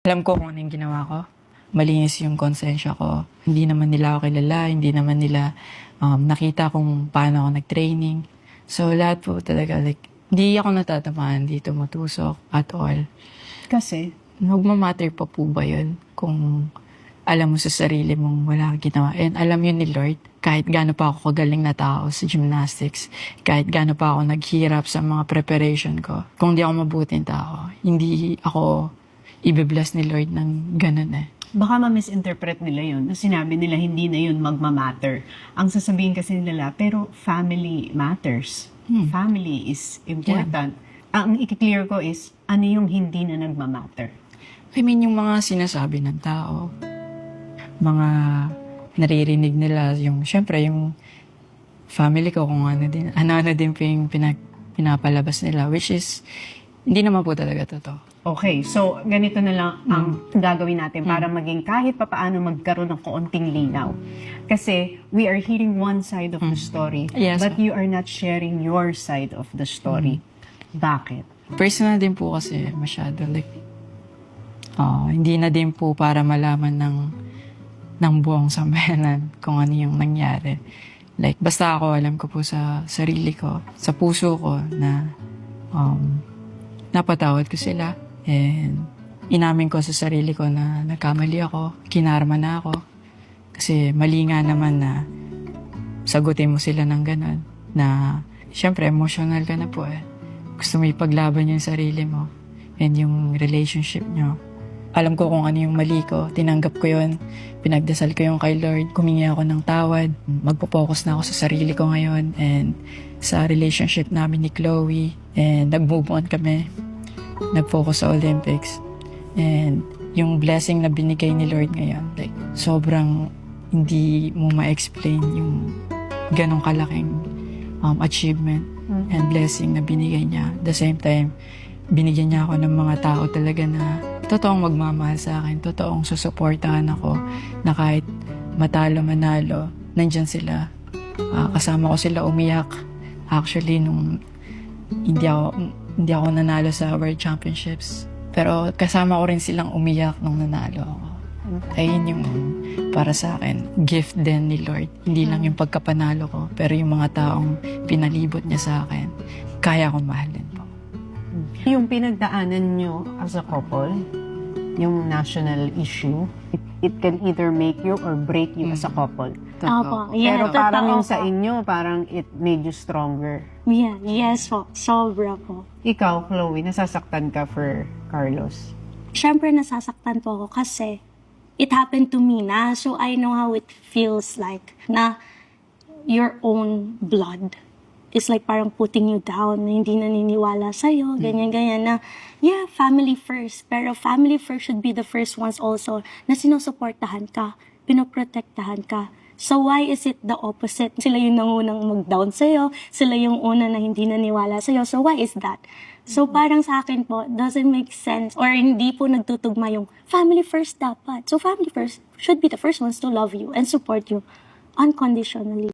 Alam ko kung ano yung ginawa ko. Malinis yung konsensya ko. Hindi naman nila ako kilala, hindi naman nila nakita kung paano ako nag-training. So lahat po talaga, like, hindi ako natatamaan, hindi tumutusok at all. Kasi? Magmamatter pa po ba yun kung alam mo sa sarili mong wala kang ginawa? And alam yun ni Lord, kahit gaano pa ako kagaling na tao sa gymnastics, kahit gaano pa ako naghirap sa mga preparation ko, kung di ako mabuting tao, hindi ako i-bless ni Lord ng ganun eh. Baka ma-misinterpret nila yun. Sinabi nila hindi na yun magmamatter. Ang sasabihin kasi nila, pero family matters. Family is important. Ang i-clear ko is, ano yung hindi na nagmamatter? I mean, yung mga sinasabi ng tao, mga naririnig nila, yung, syempre, yung family ko, kung ano din po yung pinapalabas nila, which is, hindi naman po talaga totoo. Okay, so ganito na lang ang gagawin natin para maging kahit papaano magkaroon ng kaunting linaw. Kasi we are hearing one side of the story, Yes, but you are not sharing your side of the story. Bakit? Personal din po kasi masyado, like, hindi na din po para malaman ng buong sambayanan kung ano yung nangyari. Like, basta ako, alam ko po sa sarili ko, sa puso ko na napatawad ko sila. And inamin ko sa sarili ko na nagkamali ako, kinarma na ako. Kasi mali nga naman na sagutin mo sila ng ganun. Na, syempre, emotional ka na po eh. Gusto mo ipaglaban yung sarili mo and yung relationship nyo. Alam ko kung ano yung mali ko. Tinanggap ko yun. Pinagdasal ko yung kay Lord. Kumingi ako ng tawad. Magpo-focus na ako sa sarili ko ngayon and sa relationship namin ni Chloe. And nag-move on kami. Nag-focus sa Olympics. And yung blessing na binigay ni Lord ngayon, like, sobrang hindi mo ma-explain yung ganong kalaking achievement and blessing na binigay niya. At the same time, binigyan niya ako ng mga tao talaga na totoong magmamahal sa akin, totoong susuportahan ako, na kahit matalo manalo, nandyan sila. Kasama ko sila umiyak. Actually, nung hindi ako nanalo sa World Championships. Pero kasama ko rin silang umiyak nung nanalo ako. Ayun yung para sa akin, gift din ni Lord. Hindi lang yung pagkapanalo ko, pero yung mga taong pinalibot niya sa akin, kaya akong mahalin po. Yung pinagdaanan nyo as a couple, yung national issue, it can either make you or break you as a couple. Opo, yeah, Pero parang totoo yung sa po. inyo, parang it made you stronger. Yeah, yes po. Sobra po. Ikaw, Chloe, nasasaktan ka for Carlos. Siyempre nasasaktan po ako kasi it happened to me na. So I know how it feels like na your own blood is like parang putting you down, na hindi naniniwala sa'yo, ganyan-ganyan na, yeah, family first. Pero family first should be the first ones also na sinusuportahan ka, pinoprotektahan ka. So why is it the opposite? Sila yung nangunang mag-down sa'yo, sila yung una na hindi naniwala sa'yo. So why is that? So parang sa akin po, doesn't make sense or hindi po nagtutugma yung family first dapat. So family first should be the first ones to love you and support you unconditionally.